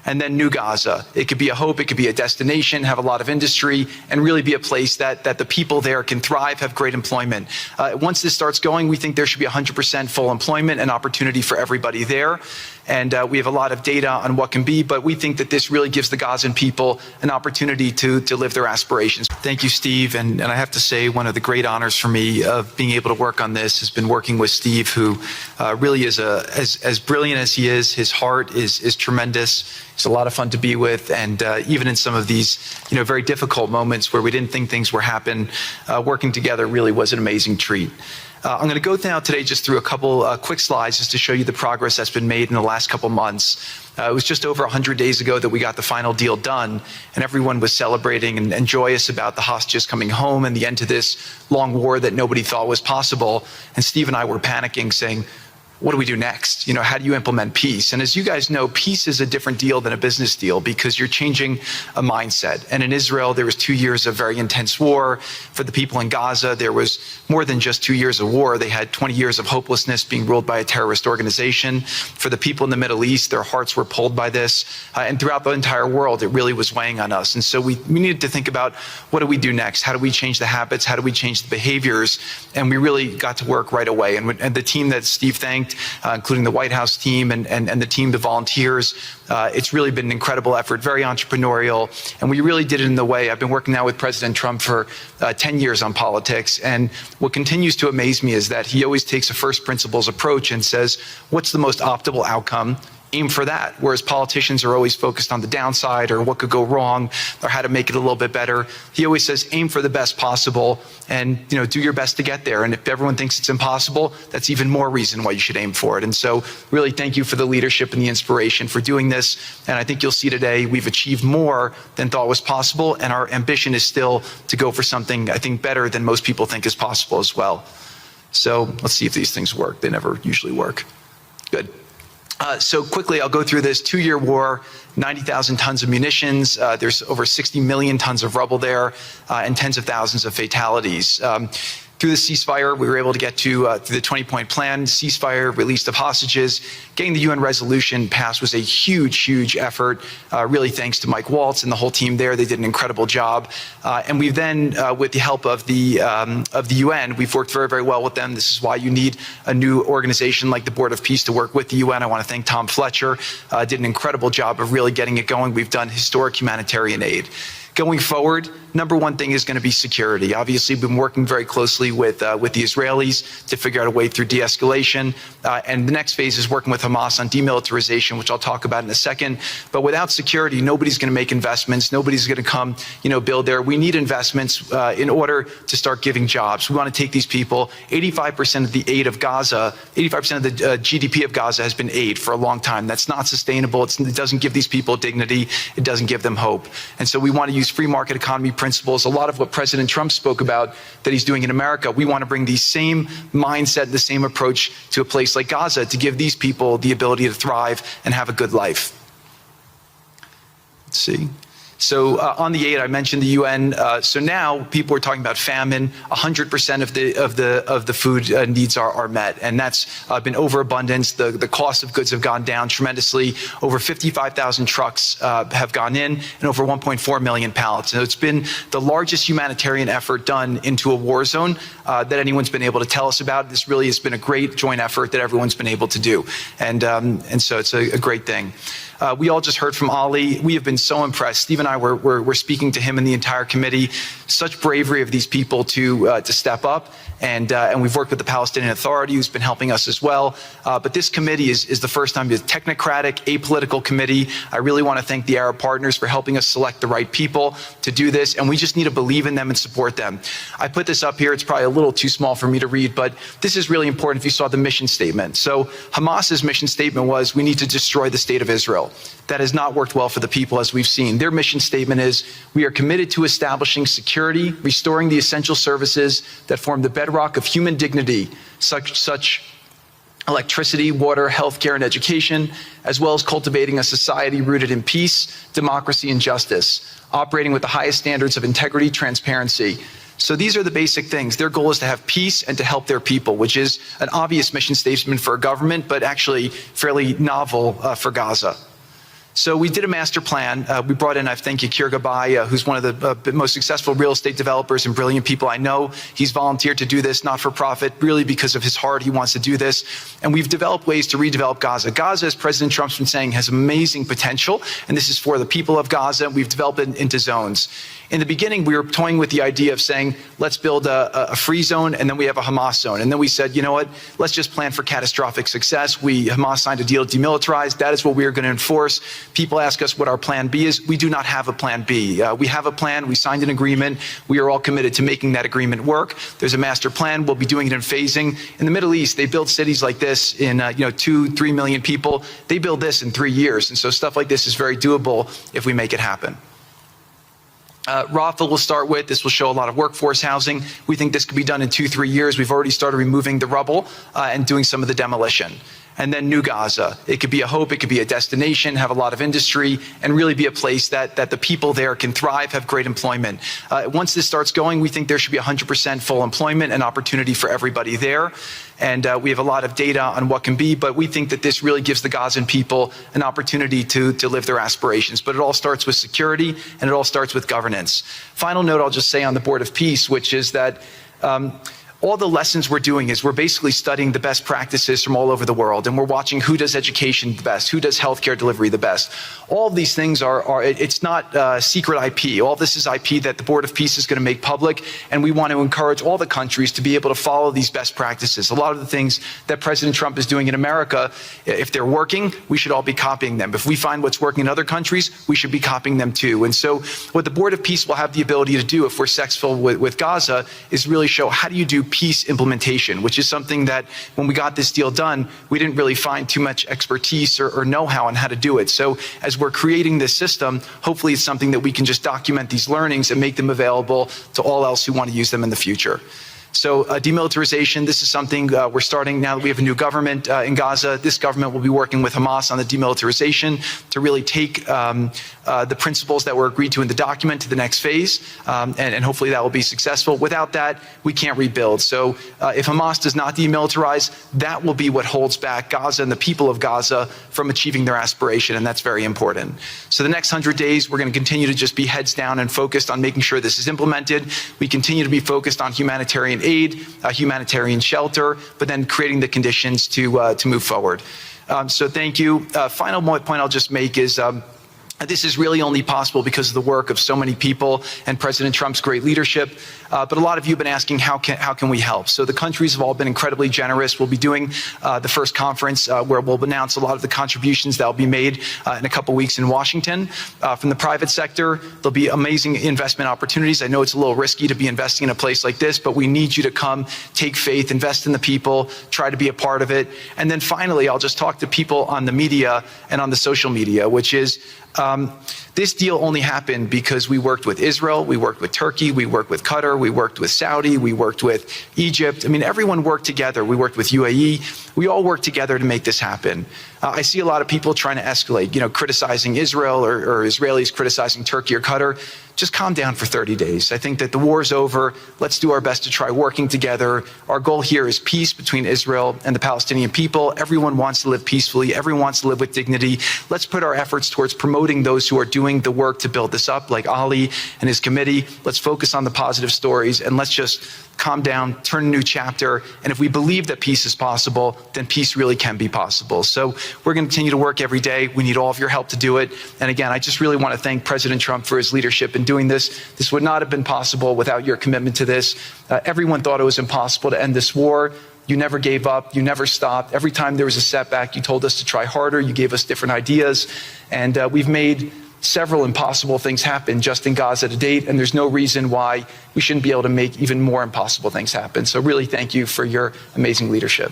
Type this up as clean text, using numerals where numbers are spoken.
And then New Gaza. It could be a hope, it could be a destination, have a lot of industry, and really be a place that the people there can thrive, have great employment. Once this starts going, we think there should be 100% full employment and opportunity for everybody there. And we have a lot of data on what can be, but we think that this really gives the Gazan people an opportunity to live their aspirations. Thank you, Steve. And I have to say, one of the great honors for me of being able to work on this has been working with Steve, who really is as brilliant as he is. His heart is tremendous. He's a lot of fun to be with. And even in some of these very difficult moments where we didn't think things were happening, working together really was an amazing treat. I'm going to go now today just through a couple quick slides just to show you the progress that's been made in the last couple months. It was just over 100 days ago that we got the final deal done, and everyone was celebrating and joyous about the hostages coming home and the end to this long war that nobody thought was possible. And Steve and I were panicking, saying, what do we do next? How do you implement peace? And as you guys know, peace is a different deal than a business deal because you're changing a mindset. And in Israel, there was 2 years of very intense war. For the people in Gaza, there was more than just 2 years of war. They had 20 years of hopelessness, being ruled by a terrorist organization. For the people in the Middle East, their hearts were pulled by this. And throughout the entire world, it really was weighing on us. And so we needed to think about, what do we do next? How do we change the habits? How do we change the behaviors? And we really got to work right away. And the team that Steve thanked, including the White House team and the team, the volunteers. It's really been an incredible effort, very entrepreneurial, and we really did it in the way. I've been working now with President Trump for 10 years on politics, and what continues to amaze me is that he always takes a first principles approach and says, what's the most optimal outcome? Aim for that. Whereas politicians are always focused on the downside or what could go wrong or how to make it a little bit better. He always says, aim for the best possible and do your best to get there. And if everyone thinks it's impossible, that's even more reason why you should aim for it. And so really thank you for the leadership and the inspiration for doing this. And I think you'll see today we've achieved more than thought was possible. And our ambition is still to go for something, I think, better than most people think is possible as well. So let's see if these things work. They never usually work. Good. So quickly, I'll go through this 2-year war, 90,000 tons of munitions. There's over 60 million tons of rubble there, and tens of thousands of fatalities. Through the ceasefire, we were able to get to through the 20-point plan, ceasefire, release of hostages. Getting the UN resolution passed was a huge, huge effort. Really thanks to Mike Waltz and the whole team there. They did an incredible job. And we've then, with the help of the UN, we've worked very, very well with them. This is why you need a new organization like the Board of Peace to work with the UN. I want to thank Tom Fletcher. Did an incredible job of really getting it going. We've done historic humanitarian aid. Going forward, number one thing is going to be security. Obviously, we've been working very closely with the Israelis to figure out a way through de-escalation. And the next phase is working with Hamas on demilitarization, which I'll talk about in a second. But without security, nobody's going to make investments. Nobody's going to come, build there. We need investments in order to start giving jobs. We want to take these people. 85% of the aid of Gaza, 85% of the GDP of Gaza has been aid for a long time. That's not sustainable. It doesn't give these people dignity. It doesn't give them hope. And so we want to use free market economy principles. A lot of what President Trump spoke about that he's doing in America, we want to bring the same mindset, the same approach to a place like Gaza to give these people the ability to thrive and have a good life. Let's see. So on the aid, I mentioned the UN. So now people are talking about famine. 100% of the food needs are met, and that's been overabundance. The cost of goods have gone down tremendously. Over 55,000 trucks have gone in, and over 1.4 million pallets. So it's been the largest humanitarian effort done into a war zone that anyone's been able to tell us about. This really has been a great joint effort that everyone's been able to do, and so it's a great thing. We all just heard from Ali. We have been so impressed. Steve and I were speaking to him and the entire committee. Such bravery of these people to step up. And we've worked with the Palestinian Authority, who's been helping us as well. But this committee is the first time it's a technocratic, apolitical committee. I really want to thank the Arab partners for helping us select the right people to do this. And we just need to believe in them and support them. I put this up here. It's probably a little too small for me to read, but this is really important if you saw the mission statement. So Hamas's mission statement was, we need to destroy the state of Israel. That has not worked well for the people, as we've seen. Their mission statement is, we are committed to establishing security, restoring the essential services that form the bedrock of human dignity, such electricity, water, healthcare, and education, as well as cultivating a society rooted in peace, democracy, and justice, operating with the highest standards of integrity, transparency. So these are the basic things. Their goal is to have peace and to help their people, which is an obvious mission statement for a government, but actually fairly novel for Gaza. So we did a master plan. We brought in, I think, Gaza Baru, who's one of the most successful real estate developers and brilliant people I know. He's volunteered to do this, not for profit, really because of his heart. He wants to do this. And we've developed ways to redevelop Gaza. Gaza, as President Trump's been saying, has amazing potential. And this is for the people of Gaza. We've developed it into zones. In the beginning, we were toying with the idea of saying, let's build a free zone, and then we have a Hamas zone. And then we said, you know what, let's just plan for catastrophic success. Hamas signed a deal to demilitarize. That is what we are going to enforce. People ask us what our plan B is. We do not have a plan B. We have a plan. We signed an agreement. We are all committed to making that agreement work. There's a master plan. We'll be doing it in phasing. In the Middle East, they build cities like this in 2-3 million people. They build this in 3 years. And so stuff like this is very doable if we make it happen. Rafa will start with. This will show a lot of workforce housing. We think this could be done in 2-3 years. We've already started removing the rubble and doing some of the demolition. And then New Gaza. It could be a hope, it could be a destination, have a lot of industry, and really be a place that the people there can thrive, have great employment. Once this starts going, we think there should be 100% full employment and opportunity for everybody there. And we have a lot of data on what can be, but we think that this really gives the Gazan people an opportunity to live their aspirations. But it all starts with security, and it all starts with governance. Final note I'll just say on the Board of Peace, which is that all the lessons we're doing is we're basically studying the best practices from all over the world, and we're watching who does education the best, who does healthcare delivery the best. All of these things it's not secret IP. All this is IP that the Board of Peace is going to make public, and we want to encourage all the countries to be able to follow these best practices. A lot of the things that President Trump is doing in America, if they're working, we should all be copying them. If we find what's working in other countries, we should be copying them too. And so what the Board of Peace will have the ability to do if we're successful with Gaza is really show how do you do peace implementation, which is something that when we got this deal done, we didn't really find too much expertise or know-how on how to do it. So as we're creating this system, hopefully it's something that we can just document these learnings and make them available to all else who want to use them in the future. So demilitarization, this is something we're starting now that we have a new government in Gaza. This government will be working with Hamas on the demilitarization to really take the principles that were agreed to in the document to the next phase, and hopefully that will be successful. Without that, we can't rebuild. So if Hamas does not demilitarize, that will be what holds back Gaza and the people of Gaza from achieving their aspiration, and that's very important. So the next 100 days, we're going to continue to just be heads down and focused on making sure this is implemented. We continue to be focused on humanitarian aid, humanitarian shelter, but then creating the conditions to move forward. So thank you. Final point I'll just make is this is really only possible because of the work of so many people and President Trump's great leadership. But a lot of you have been asking, how can we help? So the countries have all been incredibly generous. We'll be doing the first conference where we'll announce a lot of the contributions that will be made in a couple weeks in Washington. From the private sector, there'll be amazing investment opportunities. I know it's a little risky to be investing in a place like this, but we need you to come, take faith, invest in the people, try to be a part of it. And then finally, I'll just talk to people on the media and on the social media, which is this deal only happened because we worked with Israel, we worked with Turkey, we worked with Qatar, we worked with Saudi, we worked with Egypt. I mean, everyone worked together. We worked with UAE. We all worked together to make this happen. I see a lot of people trying to escalate, criticizing Israel or Israelis criticizing Turkey or Qatar. Just calm down for 30 days. I think that the war's over. Let's do our best to try working together. Our goal here is peace between Israel and the Palestinian people. Everyone wants to live peacefully. Everyone wants to live with dignity. Let's put our efforts towards promoting those who are doing the work to build this up, like Ali and his committee. Let's focus on the positive stories, and let's just calm down, turn a new chapter. And if we believe that peace is possible, then peace really can be possible. So we're going to continue to work every day. We need all of your help to do it. And again, I just really want to thank President Trump for his leadership in doing this. This would not have been possible without your commitment to this. Everyone thought it was impossible to end this war. You never gave up. You never stopped. Every time there was a setback, you told us to try harder. You gave us different ideas. And we've made several impossible things happen just in Gaza to date, and there's no reason why we shouldn't be able to make even more impossible things happen. So really thank you for your amazing leadership.